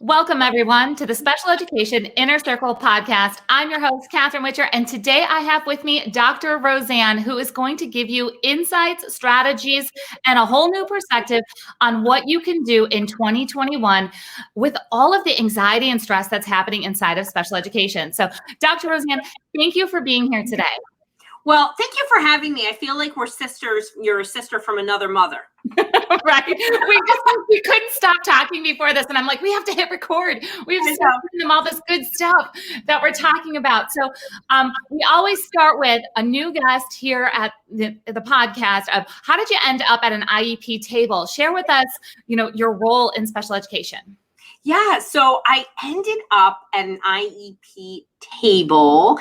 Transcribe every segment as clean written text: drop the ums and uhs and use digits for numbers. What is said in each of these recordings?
Welcome, everyone, to the Special Education Inner Circle podcast. I'm your host, Catherine Witcher, and today I have with me Dr. Roseann, who is going to give you insights, strategies, and a whole new perspective on what you can do in 2021 with all of the anxiety and stress that's happening inside of special education. So, Dr. Roseann, thank you for being here today. Well, thank you for having me. I feel like we're sisters. You're a sister from another mother. Right. We couldn't stop talking before this. And I'm like, we have to hit record. We have to start giving them all this good stuff that we're talking about. So we always start with a new guest here at the podcast of how did you end up at an IEP table? Share with us, your role in special education. Yeah, so I ended up at an IEP table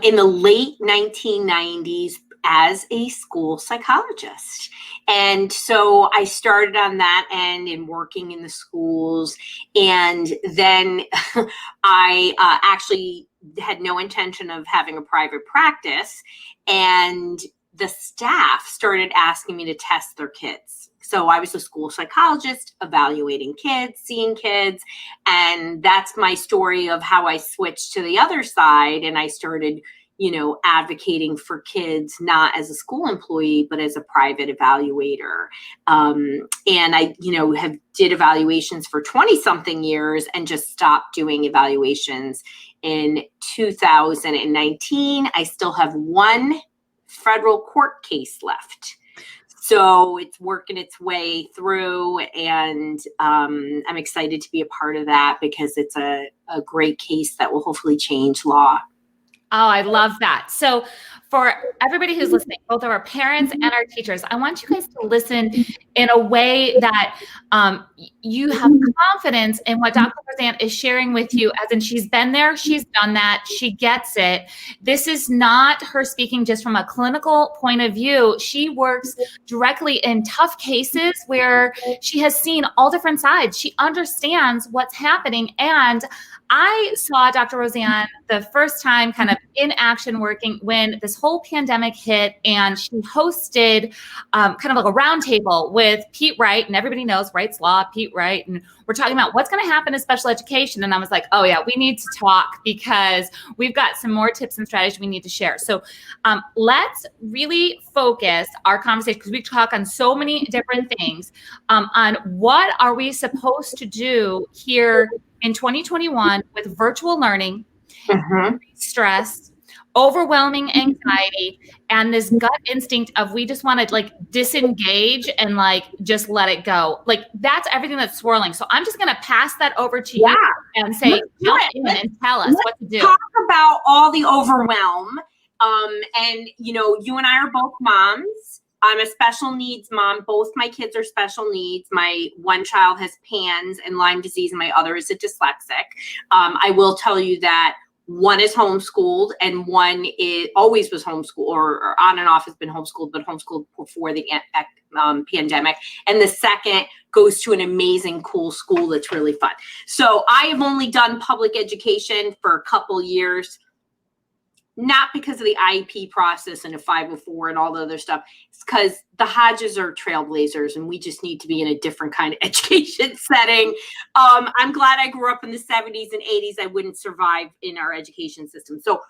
in the late 1990s as a school psychologist. And so I started on that end and working in the schools. And then I actually had no intention of having a private practice. And the staff started asking me to test their kids. So I was a school psychologist, evaluating kids, seeing kids, and that's my story of how I switched to the other side. And I started, advocating for kids, not as a school employee, but as a private evaluator. And I, did evaluations for 20 something years and just stopped doing evaluations in 2019. I still have one federal court case left. So it's working its way through, and I'm excited to be a part of that because it's a great case that will hopefully change law. Oh, I love that. So for everybody who's listening, both of our parents and our teachers, I want you guys to listen in a way that you have confidence in what Dr. Roseann is sharing with you, as in she's been there, she's done that, she gets it. This is not her speaking just from a clinical point of view. She works directly in tough cases where she has seen all different sides. She understands what's happening. And I saw Dr. Roseann the first time kind of in action working when this whole pandemic hit, and she hosted kind of like a roundtable with Pete Wright, and everybody knows Wright's Law, Pete Wright, and we're talking about what's going to happen in special education. And I was like, oh yeah, we need to talk because we've got some more tips and strategies we need to share. So let's really focus our conversation, because we talk on so many different things, on what are we supposed to do here in 2021 with virtual learning, stress, overwhelming anxiety, and this gut instinct of we just want to disengage and just let it go. That's everything that's swirling. So I'm just going to pass that over to you and say, jump in and tell us what to do. Talk about all the overwhelm. And you and I are both moms. I'm a special needs mom. Both my kids are special needs. My one child has PANDAS and Lyme disease, and my other is a dyslexic. I will tell you that one is homeschooled and one always was homeschooled, or on and off has been homeschooled, but homeschooled before the pandemic. And the second goes to an amazing, cool school that's really fun. So I have only done public education for a couple years. Not because of the IEP process and a 504 and all the other stuff. It's because the Hodges are trailblazers, and we just need to be in a different kind of education setting. I'm glad I grew up in the 70s and 80s. I wouldn't survive in our education system. So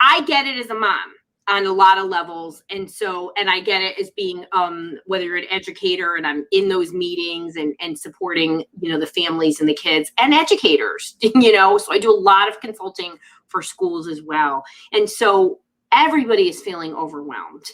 I get it as a mom on a lot of levels. And I get it as being, whether you're an educator, and I'm in those meetings and supporting, the families and the kids and educators, so I do a lot of consulting for schools as well. And so everybody is feeling overwhelmed.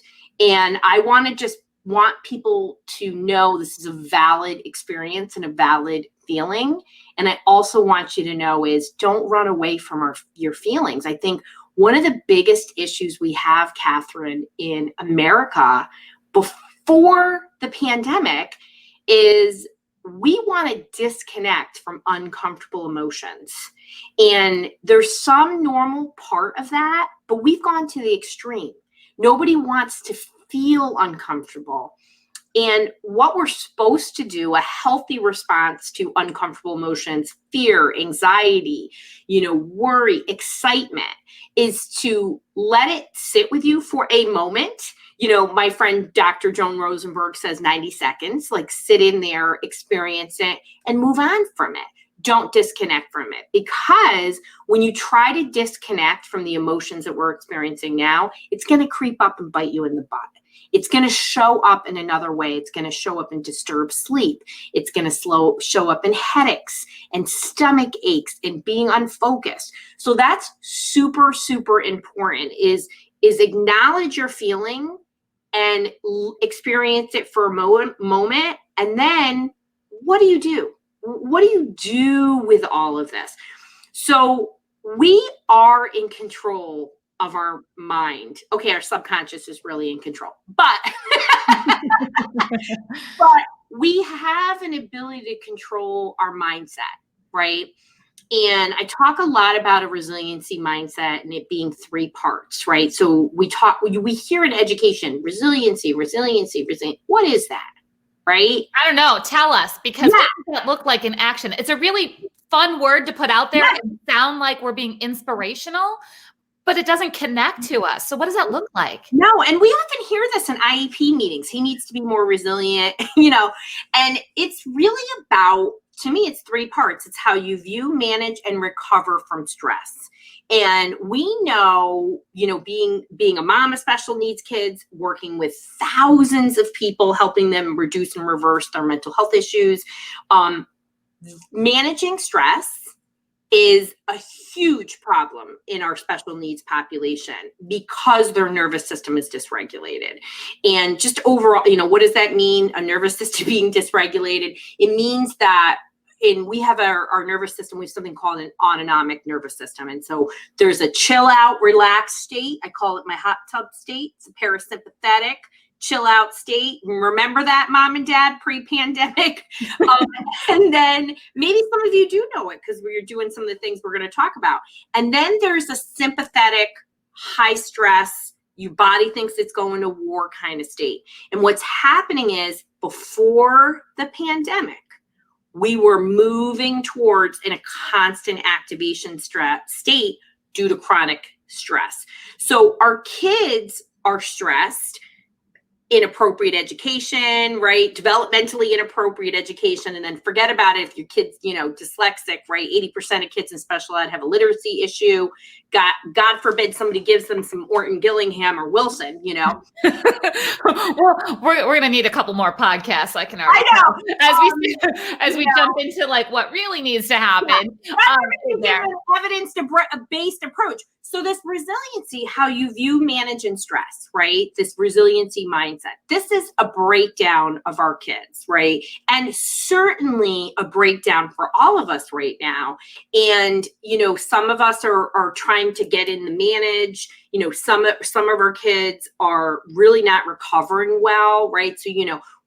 And I want people to know this is a valid experience and a valid feeling. And I also want you to know is don't run away from your feelings. I think one of the biggest issues we have, Catherine, in America before the pandemic is we want to disconnect from uncomfortable emotions. And there's some normal part of that, but we've gone to the extreme. Nobody wants to feel uncomfortable. And what we're supposed to do, a healthy response to uncomfortable emotions, fear, anxiety, worry, excitement, is to let it sit with you for a moment. My friend, Dr. Joan Rosenberg, says 90 seconds, sit in there, experience it, and move on from it. don't disconnect from it, because when you try to disconnect from the emotions that we're experiencing now, it's going to creep up and bite you in the butt. It's going to show up in another way. It's going to show up in disturbed sleep. It's going to show up in headaches and stomach aches and being unfocused. So that's super, super important, is acknowledge your feeling and experience it for a moment. And then what do you do? What do you do with all of this? So we are in control of our mind. Okay, our subconscious is really in control, but but we have an ability to control our mindset, right? And I talk a lot about a resiliency mindset and it being 3 parts, right? So we hear in education, resiliency. What is that, right? I don't know. Tell us, because what does that look like in action? It's a really fun word to put out there and sound like we're being inspirational, but it doesn't connect to us. So what does that look like? No, and we often hear this in IEP meetings. He needs to be more resilient, and it's really about, to me, it's 3 parts. It's how you view, manage, and recover from stress. And we know, being a mom of special needs kids, working with thousands of people, helping them reduce and reverse their mental health issues, managing stress is a huge problem in our special needs population because their nervous system is dysregulated. And just overall, what does that mean? A nervous system being dysregulated? It means that we have our nervous system, we have something called an autonomic nervous system. And so there's a chill out, relaxed state. I call it my hot tub state. It's a parasympathetic chill out state. Remember that, mom and dad, pre-pandemic? And then maybe some of you do know it because we're doing some of the things we're going to talk about. And then there's a sympathetic, high stress, your body thinks it's going to war kind of state. And what's happening is, before the pandemic, we were moving towards in a constant activation state due to chronic stress. So our kids are stressed. Inappropriate education, right? Developmentally inappropriate education. And then forget about it if your kid's, dyslexic, right? 80% of kids in special ed have a literacy issue. God forbid somebody gives them some Orton Gillingham or Wilson, Well, we're going to need a couple more podcasts. I can already as we jump into like what really needs to happen. Yeah. Evidence-based approach. So this resiliency, how you view, manage, and stress, right? This resiliency mindset. This is a breakdown of our kids, right? And certainly a breakdown for all of us right now. And, some of us are trying to get in the manage. Some of our kids are really not recovering well, right? So,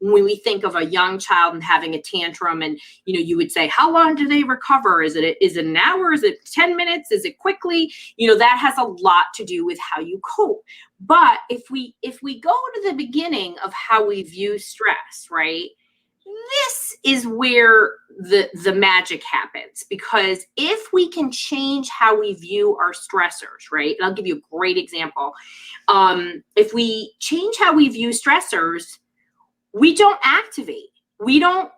when we think of a young child and having a tantrum and, you would say, how long do they recover? Is it an hour? Is it 10 minutes? Is it quickly? That has a lot to do with how you cope. But if we go to the beginning of how we view stress, right? This is where the magic happens, because if we can change how we view our stressors, right? And I'll give you a great example. If we change how we view stressors, we don't activate. We don't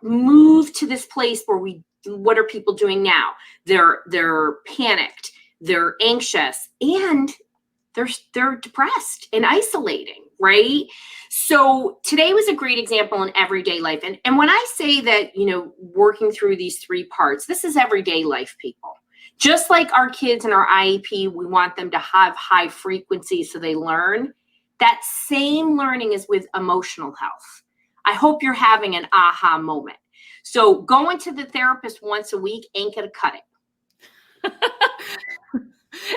move to this place where what are people doing now? They're panicked, they're anxious, and they're depressed and isolating, right? So today was a great example in everyday life. And when I say that, working through these 3 parts, this is everyday life, people. Just like our kids in our IEP, we want them to have high frequency so they learn. That same learning is with emotional health. I hope you're having an aha moment. So going to the therapist once a week ain't gonna cut it.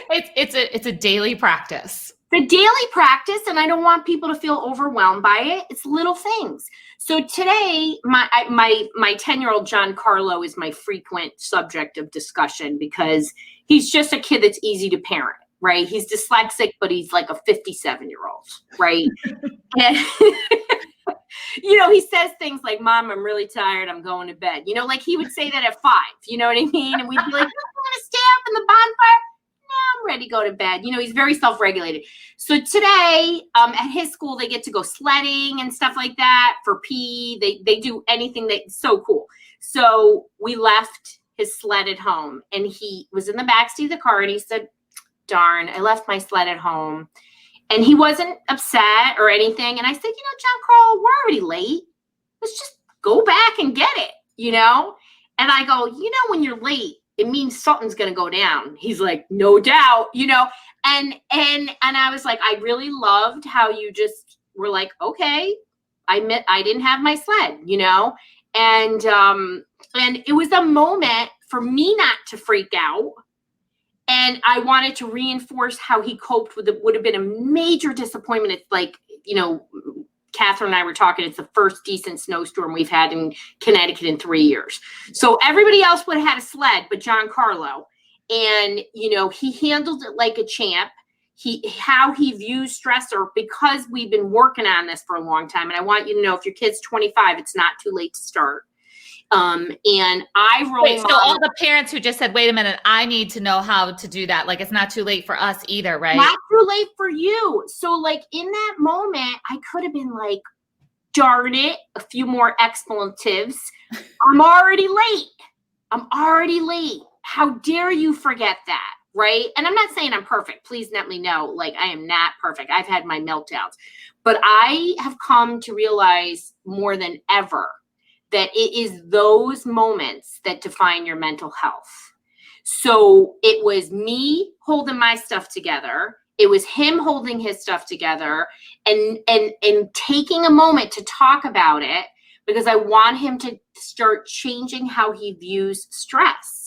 It's a daily practice. The daily practice, and I don't want people to feel overwhelmed by it. It's little things. So today, my 10-year-old Giancarlo is my frequent subject of discussion because he's just a kid that's easy to parent, right? He's dyslexic, but he's like a 57-year-old, right? And he says things like, Mom, I'm really tired. I'm going to bed. Like he would say that at 5, you know what I mean? And we'd be like, you want to stay up in the bonfire? I'm ready to go to bed. He's very self-regulated. So today at his school, they get to go sledding and stuff like that for PE. They do anything that's so cool. So we left his sled at home, and he was in the backseat of the car, and he said, darn, I left my sled at home. And he wasn't upset or anything. And I said, John Carl, we're already late. Let's just go back and get it, And I go, when you're late, it means something's going to go down. He's like, no doubt, and I was like, I really loved how you just were like, okay, I didn't have my sled, and it was a moment for me not to freak out. And I wanted to reinforce how he coped with it. Would have been a major disappointment. It's like, Catherine and I were talking, it's the first decent snowstorm we've had in Connecticut in 3 years. So everybody else would have had a sled, but John Carlo. And, he handled it like a champ. How he views stressor, because we've been working on this for a long time. And I want you to know, if your kid's 25, it's not too late to start. And I Wait, so all the parents who just said, wait a minute, I need to know how to do that. Like, it's not too late for us either, right? Not too late for you. So like in that moment, I could have been like, darn it, a few more expletives. I'm already late. How dare you forget that? Right. And I'm not saying I'm perfect. Please let me know. Like, I am not perfect. I've had my meltdowns, but I have come to realize more than ever that it is those moments that define your mental health. So it was me holding my stuff together. It was him holding his stuff together and taking a moment to talk about it, because I want him to start changing how he views stress.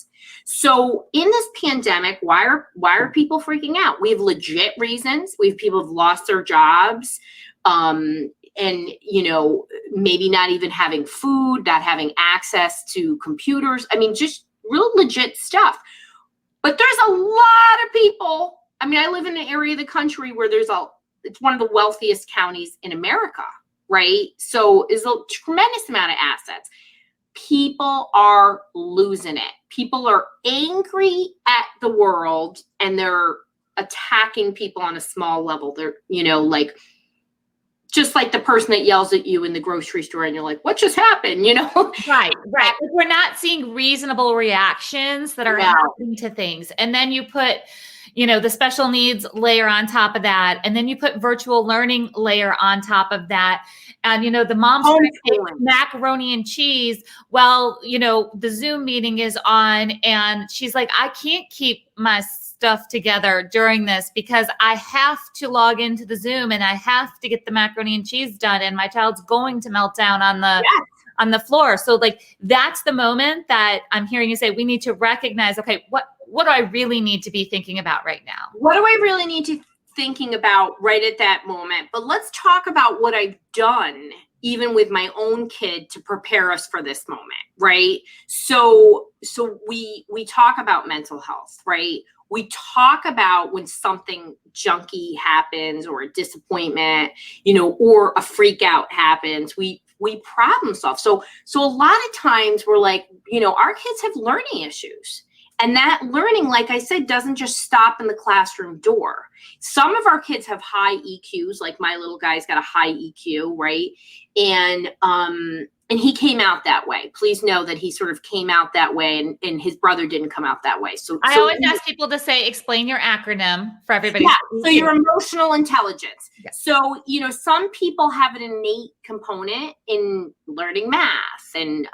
So in this pandemic, why are people freaking out? We have legit reasons. We have people who've lost their jobs. And, maybe not even having food, not having access to computers. I mean, just real legit stuff. But there's a lot of people. I mean, I live in an area of the country where it's one of the wealthiest counties in America, right? So there's a tremendous amount of assets. People are losing it. People are angry at the world, and they're attacking people on a small level. They're, just like the person that yells at you in the grocery store and you're like, what just happened? Right. We're not seeing reasonable reactions that are happening to things. And then you put, the special needs layer on top of that. And then you put virtual learning layer on top of that. And, the mom's trying to make macaroni and cheese. Well, the Zoom meeting is on, and she's like, I can't keep my stuff together during this because I have to log into the Zoom and I have to get the macaroni and cheese done, and my child's going to melt down on the floor. So like, that's the moment that I'm hearing you say we need to recognize, okay, what do I really need to be thinking about right now? What do I really need to thinking about right at that moment? But let's talk about what I've done even with my own kid to prepare us for this moment, right? So we talk about mental health, right? We talk about when something junky happens, or a disappointment, or a freak out happens, we problem solve. So a lot of times we're like, our kids have learning issues. And that learning, like I said, doesn't just stop in the classroom door. Some of our kids have high EQs, like my little guy's got a high EQ, right? And he came out that way. Please know that he sort of came out that way, and his brother didn't come out that way. So I always ask people to explain your acronym for everybody. Yeah, so your emotional intelligence. Yeah. So, some people have an innate component in learning math and,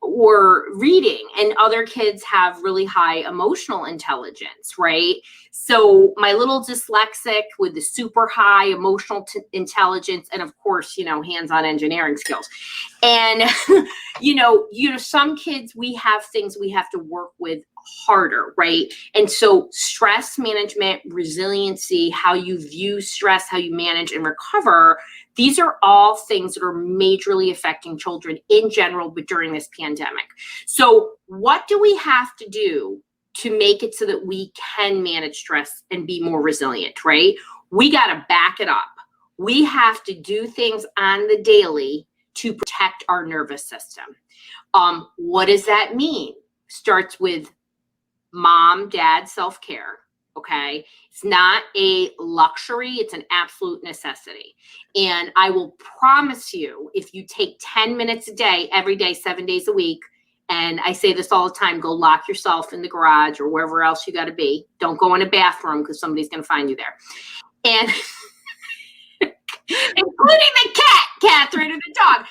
or reading, and other kids have really high emotional intelligence, right? So my little dyslexic with the super high emotional intelligence, and of course, hands-on engineering skills. And, some kids, we have things we have to work with harder, right? And so stress management, resiliency, how you view stress, how you manage and recover, these are all things that are majorly affecting children in general, but during this pandemic. So what do we have to do to make it so that we can manage stress and be more resilient, right? We got to back it up. We have to do things on the daily to protect our nervous system. What does that mean? Starts with mom, dad, self-care. Okay. It's not a luxury. It's an absolute necessity. And I will promise you, if you take 10 minutes a day, every day, 7 days a week, And I say this all the time, go lock yourself in the garage or wherever else you got to be. Don't go in a bathroom because somebody's going to find you there. And including the cat, Catherine, and the dog.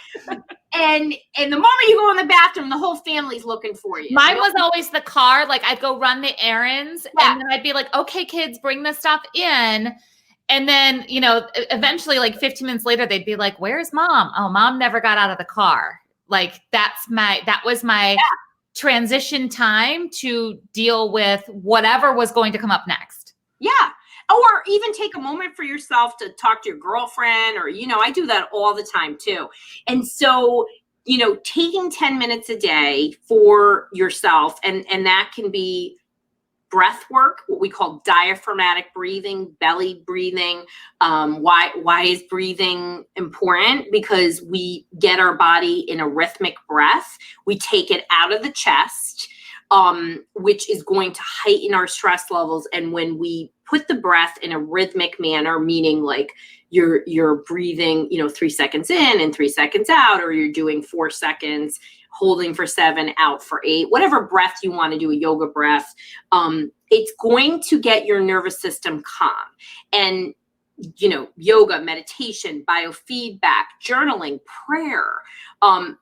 And the moment you go in the bathroom, the whole family's looking for you. Mine was always the car. Like I'd go run the errands and then I'd be like, okay, kids, bring the stuff in. And then, you know, eventually like 15 minutes later, they'd be like, where's mom? Oh, mom never got out of the car. Like that was my transition time to deal with whatever was going to come up next. Yeah. Or even take a moment for yourself to talk to your girlfriend or, you know, I do that all the time too. And so, you know, taking 10 minutes a day for yourself and that can be breath work, what we call diaphragmatic breathing, belly breathing. Why is breathing important? Because we get our body in a rhythmic breath. We take it out of the chest, which is going to heighten our stress levels. And when we put the breath in a rhythmic manner, meaning like you're breathing, you know, 3 seconds in and 3 seconds out, or you're doing 4 seconds, holding for 7, out for 8, whatever breath you want to do, a yoga breath, it's going to get your nervous system calm. And, you know, yoga, meditation, biofeedback, journaling, prayer,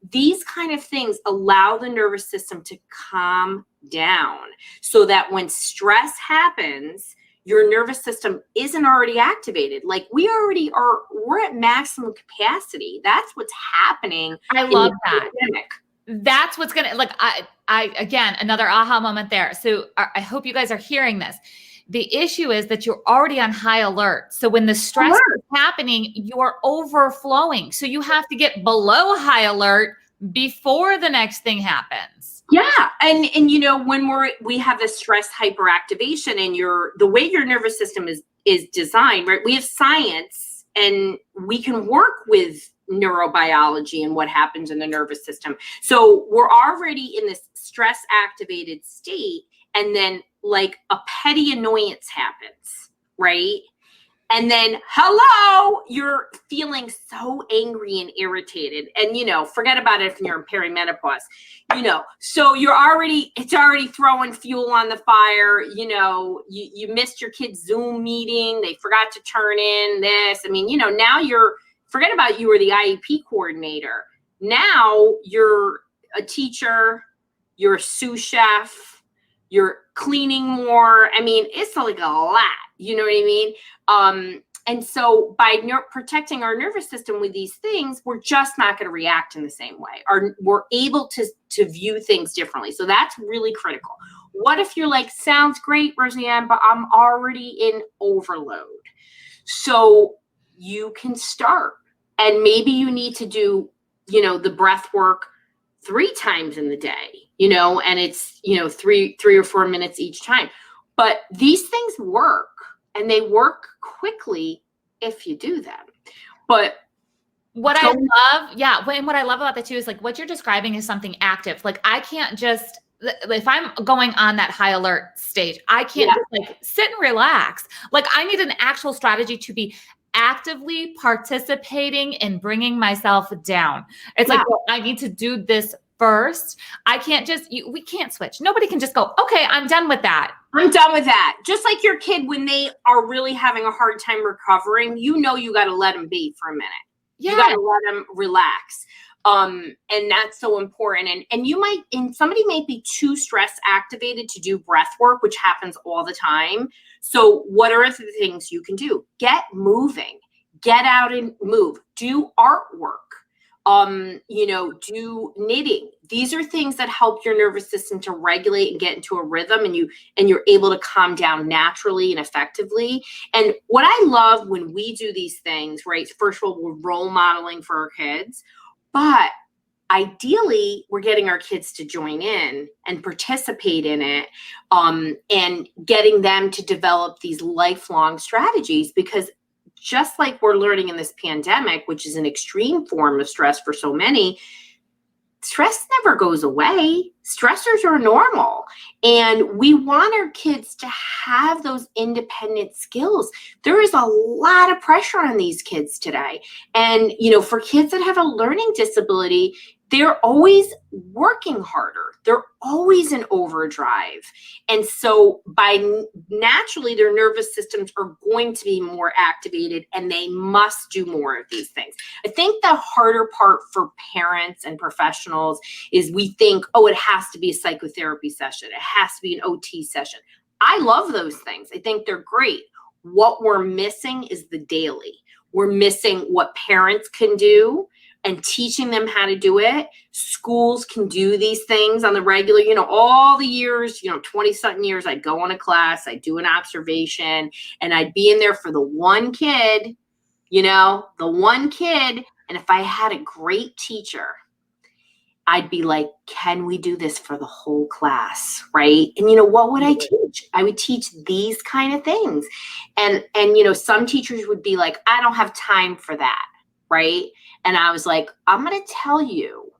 these kind of things allow the nervous system to calm down so that when stress happens, your nervous system isn't already activated. Like we're at maximum capacity. That's what's happening. I love that. Pandemic. That's what's going to, like, I, again, another aha moment there. So I hope you guys are hearing this. The issue is that you're already on high alert. So when the stress is happening, you're overflowing. So you have to get below high alert before the next thing happens. Yeah. And you know, when we have this stress hyperactivation and the way your nervous system is designed, right? We have science and we can work with neurobiology and what happens in the nervous system. So we're already in this stress activated state. And then like a petty annoyance happens, right? And then, hello, you're feeling so angry and irritated. And, you know, forget about it if you're in perimenopause, you know, so it's already throwing fuel on the fire. You know, you missed your kid's Zoom meeting. They forgot to turn in this. I mean, you know, now forget about you were the IEP coordinator. Now you're a teacher, you're a sous chef, you're cleaning more. I mean, it's like a lot, you know what I mean? And so by protecting our nervous system with these things, we're just not going to react in the same way. We're able to view things differently. So that's really critical. What if you're like, sounds great, Roseann, but I'm already in overload? So you can start, and maybe you need to do, you know, the breath work 3 times in the day, you know, and it's, you know, 3 or 4 minutes each time. But these things work, and they work quickly if you do them. But what I love about that too is like what you're describing is something active. Like I can't just, if I'm going on that high alert stage, I can't just like sit and relax. Like I need an actual strategy to be actively participating in bringing myself down. It's like, well, I need to do this first. I can't we can't switch. Nobody can just go, okay, I'm done with that. I'm done with that. Just like your kid, when they are really having a hard time recovering, you know, you got to let them be for a minute. Yeah. You got to let them relax. And that's so important. And somebody might be too stress activated to do breath work, which happens all the time. So what are the things you can do? Get moving, get out and move, do artwork, you know, do knitting. These are things that help your nervous system to regulate and get into a rhythm, and you're able to calm down naturally and effectively. And what I love when we do these things, right? First of all, we're role modeling for our kids, but ideally we're getting our kids to join in and participate in it, and getting them to develop these lifelong strategies, because just like we're learning in this pandemic, which is an extreme form of stress for so many, stress never goes away. Stressors are normal. And we want our kids to have those independent skills. There is a lot of pressure on these kids today. And, you know, for kids that have a learning disability, they're always working harder. They're always in overdrive. And so naturally, their nervous systems are going to be more activated and they must do more of these things. I think the harder part for parents and professionals is we think, oh, it has to be a psychotherapy session. It has to be an OT session. I love those things. I think they're great. What we're missing is the daily. We're missing what parents can do and teaching them how to do it. Schools can do these things on the regular, all the years, 20 something years, I'd go on a class, I'd do an observation, and I'd be in there for the one kid, the one kid. And if I had a great teacher, I'd be like, can we do this for the whole class? Right. And what would I teach? I would teach these kind of things. And some teachers would be like, I don't have time for that. Right. And I was like, I'm going to tell you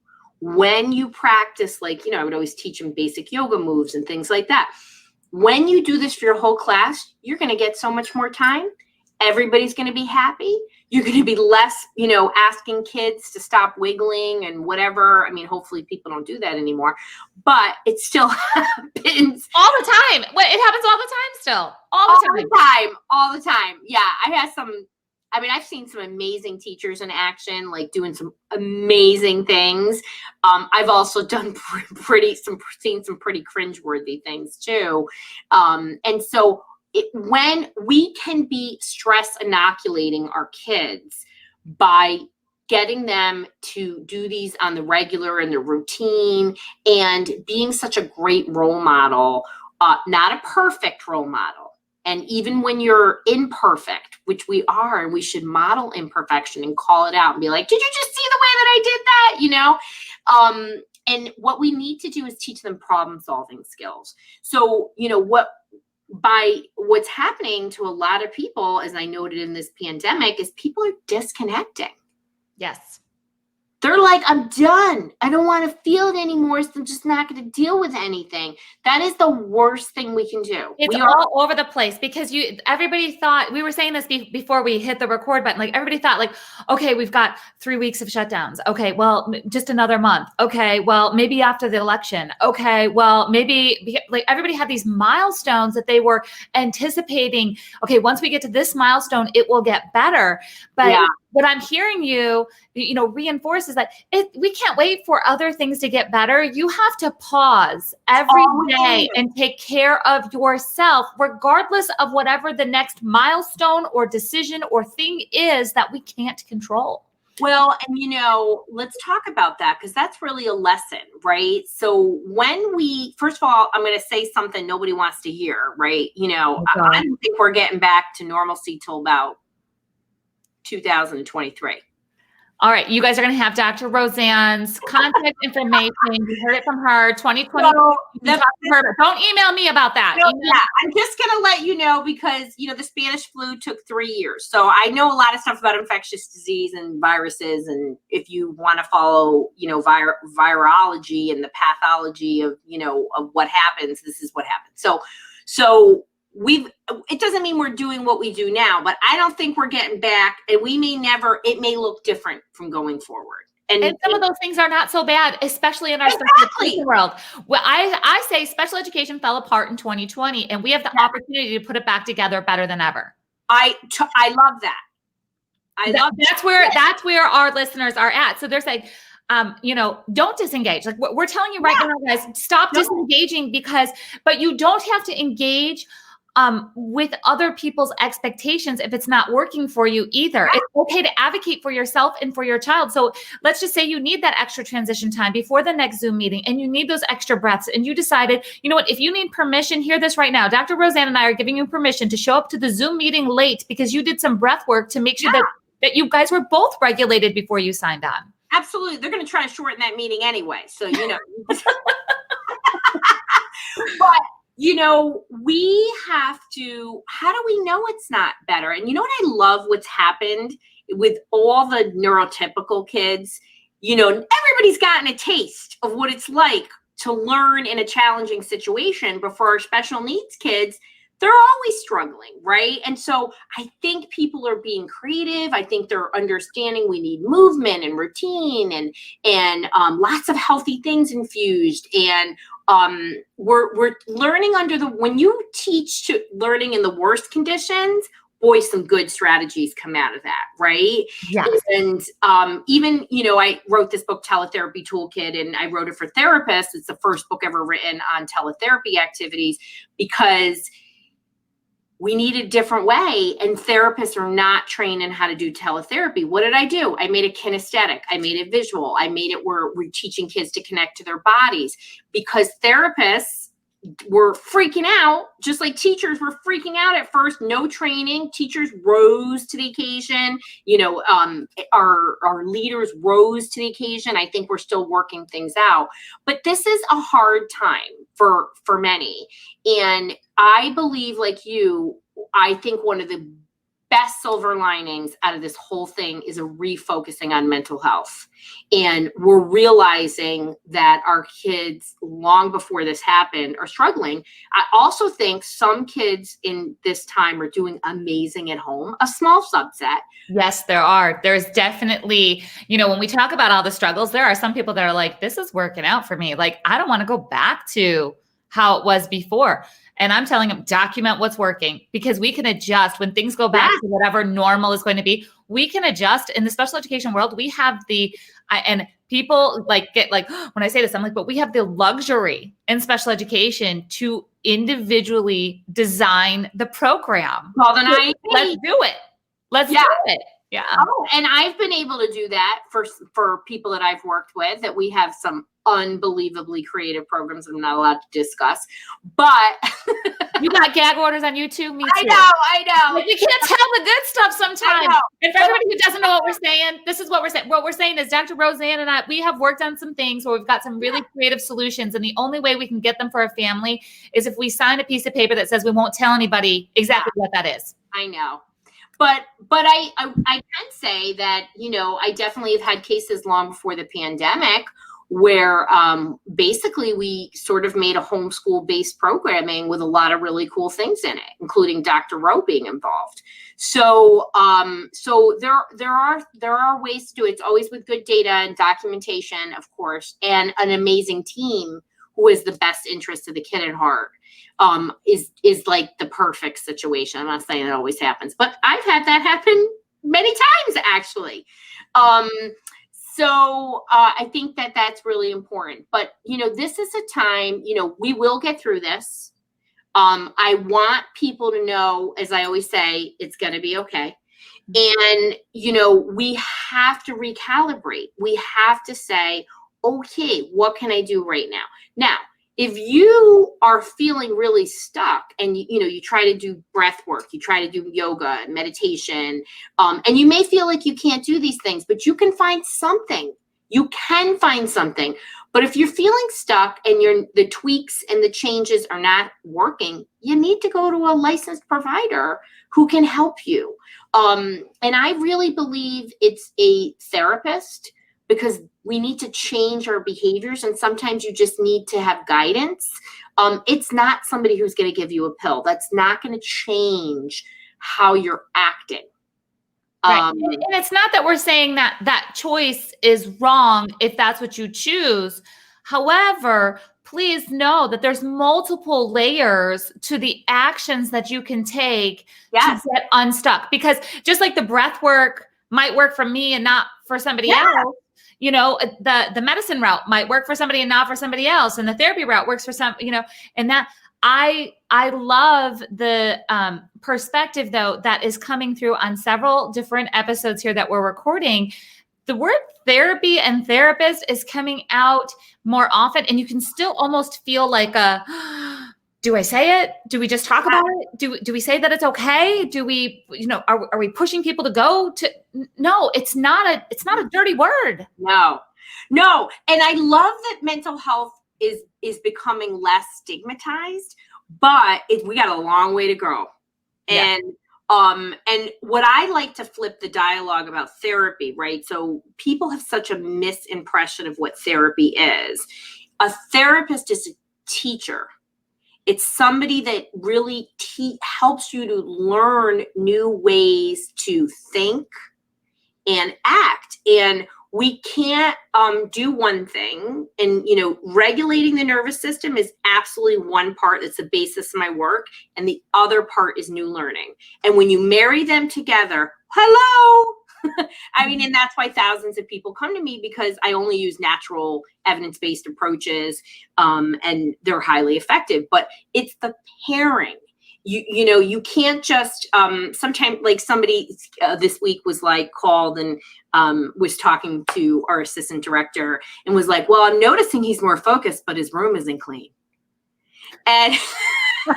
when you practice, I would always teach them basic yoga moves and things like that. When you do this for your whole class, you're going to get so much more time. Everybody's going to be happy. You're going to be less, asking kids to stop wiggling and whatever. I mean, hopefully people don't do that anymore, but it still happens. All the time. It happens all the time still. All the time. Yeah. I've seen some amazing teachers in action, like doing some amazing things. I've also done seen some pretty cringeworthy things too. And so when we can be stress inoculating our kids by getting them to do these on the regular and the routine and being such a great role model, not a perfect role model. And even when you're imperfect, which we are, and we should model imperfection and call it out and be like, did you just see the way that I did that? And what we need to do is teach them problem solving skills. So, what's happening to a lot of people, as I noted in this pandemic, is people are disconnecting. Yes. They're like, I'm done. I don't want to feel it anymore. So I'm just not going to deal with anything. That is the worst thing we can do. It's all over the place because everybody thought, we were saying this before we hit the record button, like everybody thought okay, we've got 3 weeks of shutdowns. Okay, well, just another month. Okay, well, maybe after the election. Okay, well, maybe everybody had these milestones that they were anticipating. Okay, once we get to this milestone, it will get better. But yeah. What I'm hearing you reinforce is that we can't wait for other things to get better. You have to pause every day and take care of yourself, regardless of whatever the next milestone or decision or thing is that we can't control. Well, and let's talk about that because that's really a lesson, right? So first of all, I'm going to say something nobody wants to hear, right? I don't think we're getting back to normalcy till about 2023. All right. You guys are going to have Dr. Roseann's contact information. You heard it from her. 2020. Don't email me about that. Yeah, I'm just going to let you know because, the Spanish flu took 3 years. So I know a lot of stuff about infectious disease and viruses. And if you want to follow, virology and the pathology of, of what happens, this is what happens. So it doesn't mean we're doing what we do now, but I don't think we're getting back, and it may look different from going forward. And some of those things are not so bad, especially in our special education world. Well, I say special education fell apart in 2020, and we have the opportunity to put it back together better than ever. I love that. That's where our listeners are at. So they're saying, don't disengage. Like we're telling you right now, guys, stop disengaging but you don't have to engage with other people's expectations if it's not working for you either. It's okay to advocate for yourself and for your child. So let's just say you need that extra transition time before the next Zoom meeting and you need those extra breaths and you decided, if you need permission, hear this right now. Dr. Roseann and I are giving you permission to show up to the Zoom meeting late because you did some breath work to make sure that you guys were both regulated before you signed on. Absolutely. They're going to try to shorten that meeting anyway. So, but we have to, how do we know it's not better? And what I love what's happened with all the neurotypical kids, everybody's gotten a taste of what it's like to learn in a challenging situation. But for our special needs kids, they're always struggling, right? And so I think people are being creative. I think they're understanding we need movement and routine and lots of healthy things infused. And we're learning when you teach to learning in the worst conditions, boy, some good strategies come out of that, right? Yes. And even, I wrote this book, Teletherapy Toolkit, and I wrote it for therapists. It's the first book ever written on teletherapy activities, because we need a different way, and therapists are not trained in how to do teletherapy. What did I do? I made it kinesthetic. I made it visual. I made it where we're teaching kids to connect to their bodies, because therapists were freaking out, just like teachers were freaking out at first. No training. Teachers rose to the occasion. Our leaders rose to the occasion. I think we're still working things out, but this is a hard time for many. And I believe, like you, I think one of the best silver linings out of this whole thing is a refocusing on mental health. And we're realizing that our kids, long before this happened, are struggling. I also think some kids in this time are doing amazing at home, a small subset. Yes, there are. There's definitely, when we talk about all the struggles, there are some people that are like, this is working out for me. Like, I don't want to go back to how it was before. And I'm telling them, document what's working, because we can adjust when things go back to whatever normal is going to be. We can adjust. In the special education world, we have and people get when I say this, I'm like, but we have the luxury in special education to individually design the program. Well, then let's do it. Let's do it. Yeah. Oh, and I've been able to do that for people that I've worked with, that we have some unbelievably creative programs I'm not allowed to discuss, but you got gag orders on YouTube. Me too. I know. Like, you can't tell the good stuff sometimes. And for everybody who doesn't know what we're saying, this is what we're saying. What we're saying is Dr. Roseann and I, we have worked on some things where we've got some really creative solutions. And the only way we can get them for a family is if we sign a piece of paper that says we won't tell anybody exactly what that is. I know. But I can say that, I definitely have had cases long before the pandemic where basically we sort of made a homeschool-based programming with a lot of really cool things in it, including Dr. Rowe being involved. So there are ways to do it. It's always with good data and documentation, of course, and an amazing team who has the best interest of the kid at heart. Is like the perfect situation. I'm not saying it always happens, but I've had that happen many times, actually. So I think that that's really important. But, this is a time, we will get through this. I want people to know, as I always say, it's going to be okay. And, we have to recalibrate. We have to say, okay, what can I do right now? Now, if you are feeling really stuck and you try to do breath work, you try to do yoga and meditation, and you may feel like you can't do these things, but you can find something. You can find something. But if you're feeling stuck and the tweaks and the changes are not working, you need to go to a licensed provider who can help you. And I really believe it's a therapist, because we need to change our behaviors, and sometimes you just need to have guidance. It's not somebody who's going to give you a pill. That's not going to change how you're acting. Right. And it's not that we're saying that choice is wrong if that's what you choose. However, please know that there's multiple layers to the actions that you can take to get unstuck. Because just like the breath work might work for me and not for somebody else, the medicine route might work for somebody and not for somebody else. And the therapy route works for some, and that I love the perspective, though, that is coming through on several different episodes here that we're recording. The word therapy and therapist is coming out more often, and you can still almost feel like do I say it? Do we just talk about it? Do we say that it's okay? Do we, are we pushing people to go to? No, it's not a dirty word. No. And I love that mental health is becoming less stigmatized, but we got a long way to go. And what I like to flip the dialogue about therapy, right? So people have such a misimpression of what therapy is. A therapist is a teacher. It's somebody that really helps you to learn new ways to think and act. And we can't do one thing. And, regulating the nervous system is absolutely one part. That's the basis of my work. And the other part is new learning. And when you marry them together, hello. I mean, and that's why thousands of people come to me, because I only use natural evidence-based approaches, and they're highly effective. But it's the pairing. You can't just sometimes, like, somebody this week was like called and was talking to our assistant director and was like, well, I'm noticing he's more focused, but his room isn't clean. And and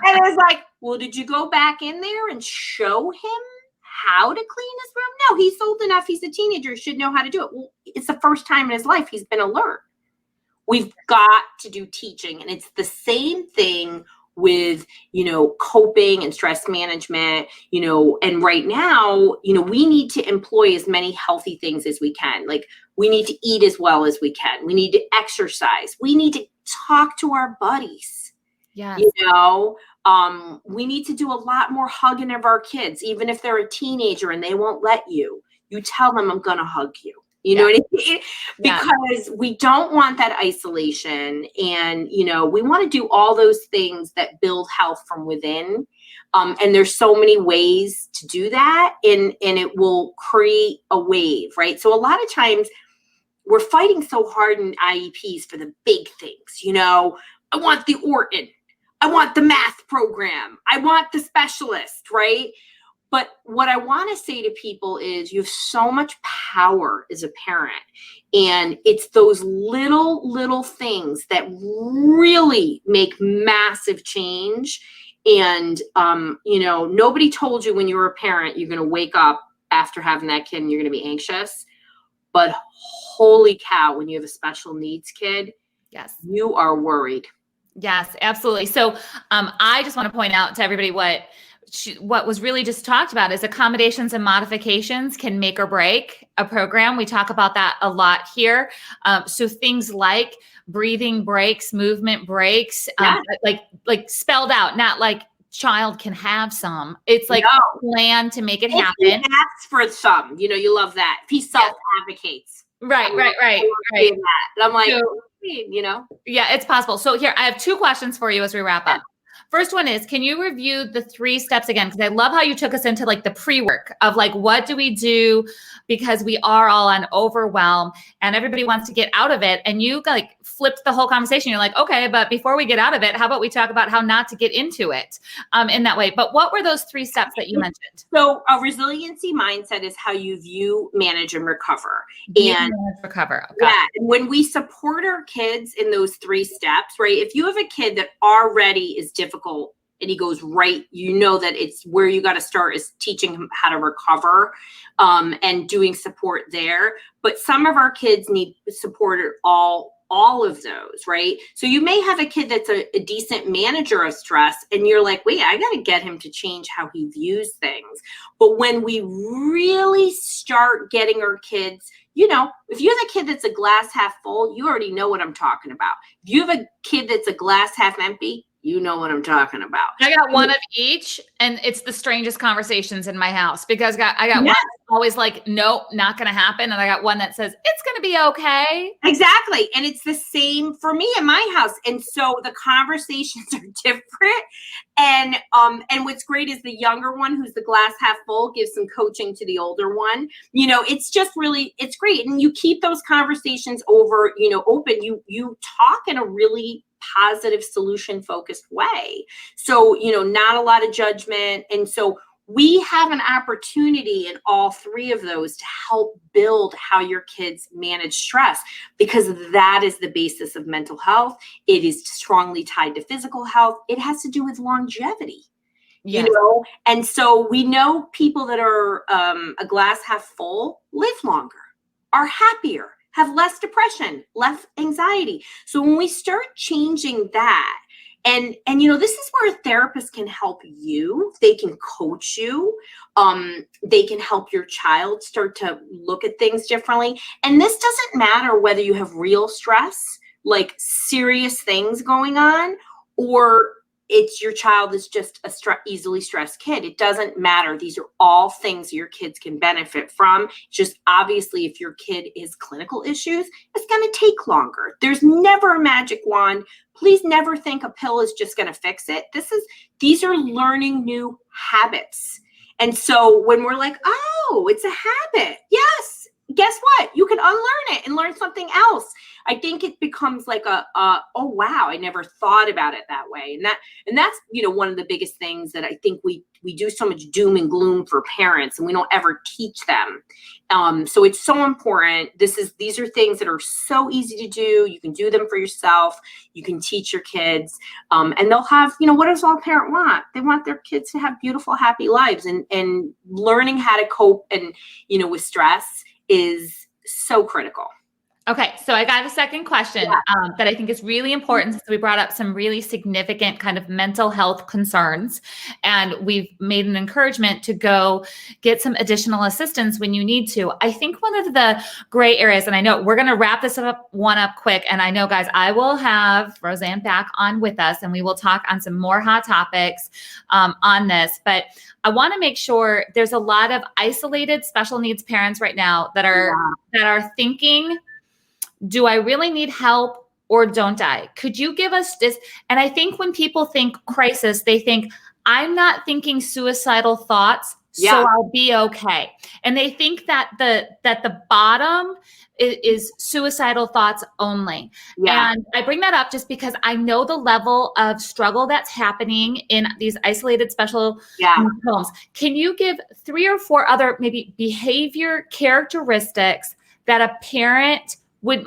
I was like, well, did you go back in there and show him how to clean his room? No, he's old enough. He's a teenager. Should know how to do it. Well, it's the first time in his life he's been alert. We've got to do teaching. And it's the same thing with, coping and stress management, and right now, we need to employ as many healthy things as we can. Like, we need to eat as well as we can. We need to exercise. We need to talk to our buddies. Yeah. We need to do a lot more hugging of our kids, even if they're a teenager and they won't let you. You tell them, I'm going to hug you. You know what I mean? Because we don't want that isolation. And, we want to do all those things that build health from within. And there's so many ways to do that. And it will create a wave, right? So a lot of times we're fighting so hard in IEPs for the big things. I want the Orton. I want the math program. I want the specialist, right? But what I want to say to people is you have so much power as a parent. And it's those little things that really make massive change. And, nobody told you when you were a parent, you're going to wake up after having that kid and you're going to be anxious. But holy cow, when you have a special needs kid, yes, you are worried. Yes, absolutely. So I just want to point out to everybody what was really just talked about is accommodations and modifications can make or break a program. We talk about that a lot here. So things like breathing breaks, movement breaks, like spelled out, not like child can have some. It's like plan to make it happen. He asks for some, you love that. If he self-advocates. Right. And I'm like, Yeah, it's possible. So here, I have two questions for you as we wrap up. First one is, can you review the 3 steps again? Because I love how you took us into like the pre-work of like, what do we do? Because we are all on overwhelm and everybody wants to get out of it. And you like flipped the whole conversation. You're like, okay, but before we get out of it, how about we talk about how not to get into it in that way? But what were those 3 steps that you mentioned? So a resiliency mindset is how you view, manage, and recover. And when we support our kids in those 3 steps, right? If you have a kid that already is difficult and he goes right, that it's where you got to start is teaching him how to recover and doing support there. But some of our kids need support at all of those, right? So you may have a kid that's a decent manager of stress and you're like, wait, I got to get him to change how he views things. But when we really start getting our kids, if you have a kid that's a glass half full, you already know what I'm talking about. If you have a kid that's a glass half empty, you know what I'm talking about. I got one of each, and it's the strangest conversations in my house because I got one that's always like, nope, not going to happen. And I got one that says, it's going to be okay. Exactly. And it's the same for me in my house. And so the conversations are different. And what's great is the younger one, who's the glass half full, gives some coaching to the older one. It's just really, it's great. And you keep those conversations open. You talk in a really positive, solution focused way. So, not a lot of judgment. And so we have an opportunity in all 3 of those to help build how your kids manage stress, because that is the basis of mental health. It is strongly tied to physical health. It has to do with longevity. Yes. And so we know people that are a glass half full live longer, are happier, have less depression, less anxiety. So when we start changing that, and this is where a therapist can help you. They can coach you. They can help your child start to look at things differently. And this doesn't matter whether you have real stress, like serious things going on, or it's your child is just a easily stressed kid. It doesn't matter. These are all things your kids can benefit from. Just obviously, if your kid has clinical issues, it's going to take longer. There's never a magic wand. Please never think a pill is just going to fix it. These are learning new habits. And so when we're like, oh, it's a habit. Yes. Guess what? You can unlearn it and learn something else. I think it becomes like oh wow, I never thought about it that way. And that's one of the biggest things that I think we do so much doom and gloom for parents, and we don't ever teach them. So it's so important. These are things that are so easy to do. You can do them for yourself. You can teach your kids, and they'll have, what does all parent want? They want their kids to have beautiful, happy lives, and learning how to cope and with stress is so critical. Okay, so I got a second question that I think is really important, since we brought up some really significant kind of mental health concerns, and we've made an encouragement to go get some additional assistance when you need to. I think one of the gray areas, and I know we're going to wrap this up quick, and I know, guys, I will have Roseann back on with us, and we will talk on some more hot topics on this, but I want to make sure there's a lot of isolated special needs parents right now that are thinking, do I really need help or don't I? Could you give us this? And I think when people think crisis, they think, I'm not thinking suicidal thoughts, so I'll be okay. And they think that the bottom is suicidal thoughts only. Yeah. And I bring that up just because I know the level of struggle that's happening in these isolated special homes. Can you give 3 or 4 other maybe behavior characteristics that a parent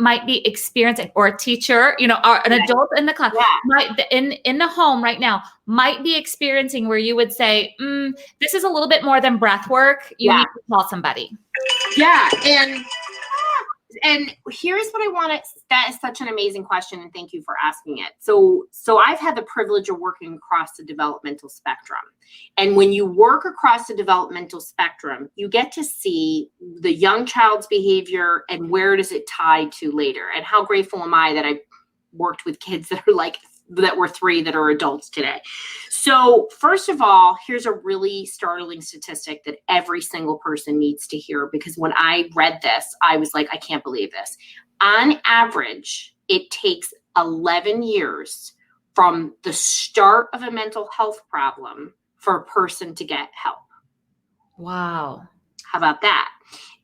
might be experiencing, or a teacher, or an adult in the class, might in the home right now, might be experiencing, where you would say, this is a little bit more than breath work. You need to call somebody. Yeah. And here's what I want to, that is such an amazing question, and thank you for asking it. So I've had the privilege of working across the developmental spectrum. And when you work across the developmental spectrum, you get to see the young child's behavior and where does it tie to later. And how grateful am I that I worked with kids that were 3 that are adults today. So first of all, here's a really startling statistic that every single person needs to hear, because when I read this, I was like, I can't believe this. On average, it takes 11 years from the start of a mental health problem for a person to get help. Wow. How about that?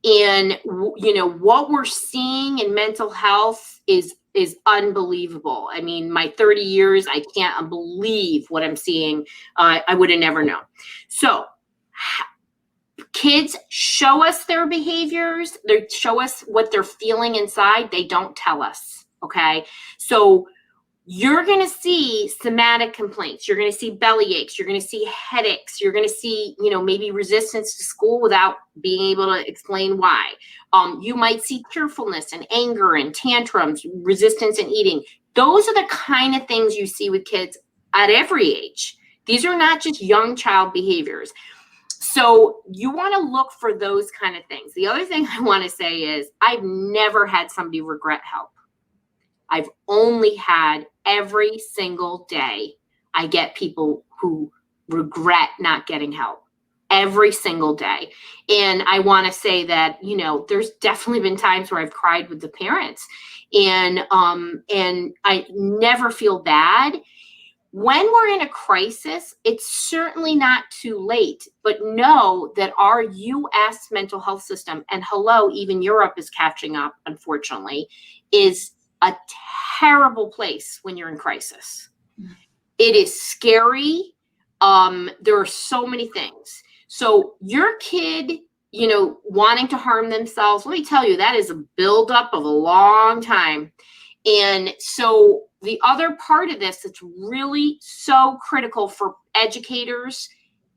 And, what we're seeing in mental health is unbelievable. I mean, my 30 years, I can't believe what I'm seeing. I would have never known. So kids show us their behaviors. They show us what they're feeling inside. They don't tell us. Okay. So you're going to see somatic complaints. You're going to see belly aches. You're going to see headaches. You're going to see, maybe resistance to school without being able to explain why. You might see tearfulness and anger and tantrums, resistance in eating. Those are the kind of things you see with kids at every age. These are not just young child behaviors. So you want to look for those kind of things. The other thing I want to say is I've never had somebody regret help. I've only had every single day I get people who regret not getting help every single day. And I want to say that, there's definitely been times where I've cried with the parents, and I never feel bad. When we're in a crisis, it's certainly not too late, but know that our U.S. mental health system, and hello, even Europe is catching up, unfortunately, is a terrible place when you're in crisis. It is scary. There are so many things. So your kid, wanting to harm themselves, let me tell you, that is a buildup of a long time. And so the other part of this that's really so critical for educators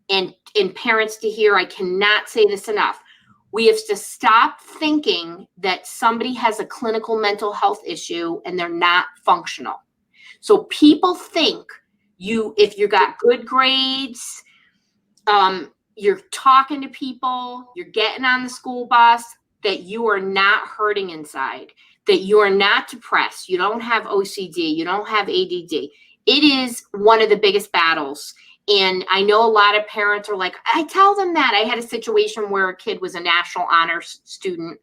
and parents to hear, I cannot say this enough. We have to stop thinking that somebody has a clinical mental health issue and they're not functional. So people think if you got good grades, you're talking to people, you're getting on the school bus, that you are not hurting inside, that you are not depressed, you don't have OCD, you don't have ADD. it is one of the biggest battles. And I know a lot of parents are like, I tell them that. I had a situation where a kid was a national honors student,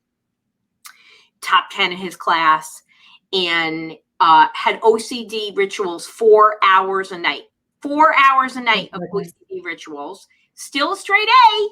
top 10 in his class, and had OCD rituals 4 hours a night. 4 hours a night of OCD rituals. Still a straight A.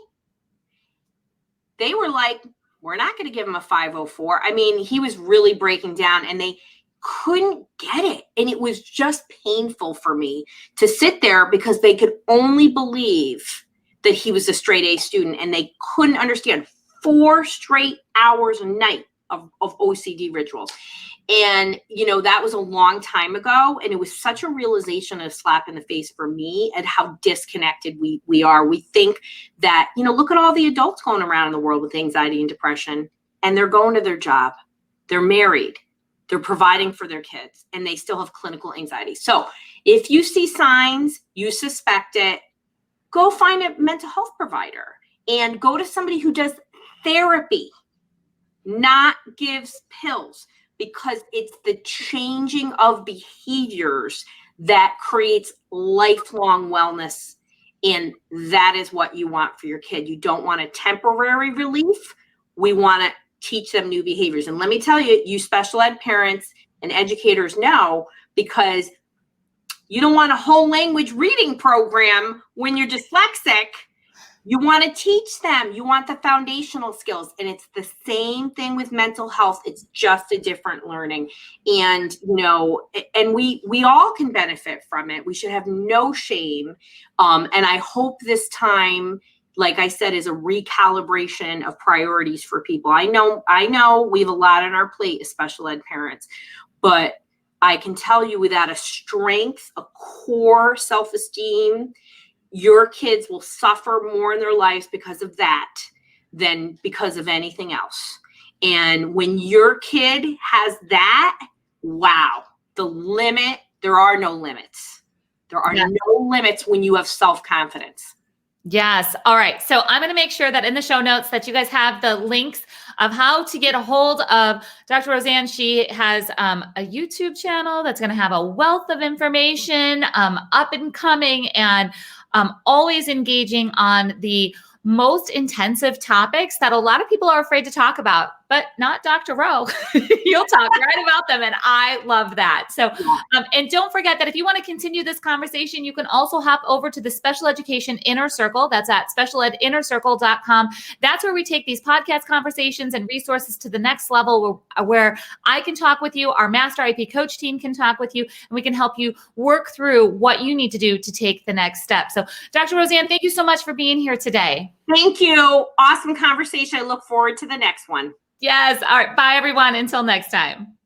They were like, we're not going to give him a 504. I mean, he was really breaking down, and they couldn't get it. And it was just painful for me to sit there because they could only believe that he was a straight A student, and they couldn't understand 4 straight hours a night of OCD rituals. And, you know, that was a long time ago. And it was such a realization, a slap in the face for me at how disconnected we are. We think that, you know, look at all the adults going around in the world with anxiety and depression, and they're going to their job. They're married. They're providing for their kids, and they still have clinical anxiety. So if you see signs, you suspect it, go find a mental health provider and go to somebody who does therapy, not gives pills, because it's the changing of behaviors that creates lifelong wellness. And that is what you want for your kid. You don't want a temporary relief. We want to teach them new behaviors. And let me tell you, you special ed parents and educators know, because you don't want a whole language reading program when you're dyslexic. You want to teach them. You want the foundational skills. And it's the same thing with mental health. It's just a different learning. And, you know, and we all can benefit from it. We should have no shame. And I hope this time, like I said, is a recalibration of priorities for people. I know we have a lot on our plate as special ed parents, but I can tell you, without a strength, a core self-esteem, your kids will suffer more in their lives because of that than because of anything else. And when your kid has that, wow, there are no limits. There are no limits when you have self-confidence. Yes. All right. So I'm going to make sure that in the show notes that you guys have the links of how to get a hold of Dr. Roseann. She has a YouTube channel that's going to have a wealth of information, up and coming, and always engaging on the most intensive topics that a lot of people are afraid to talk about, but not Dr. Rowe. You'll talk right about them. And I love that. So, and don't forget that if you want to continue this conversation, you can also hop over to the Special Education Inner Circle. That's at specialedinnercircle.com. That's where we take these podcast conversations and resources to the next level, where I can talk with you, our Master IP Coach team can talk with you, and we can help you work through what you need to do to take the next step. So, Dr. Roseann, thank you so much for being here today. Thank you. Awesome conversation. I look forward to the next one. Yes. All right. Bye, everyone. Until next time.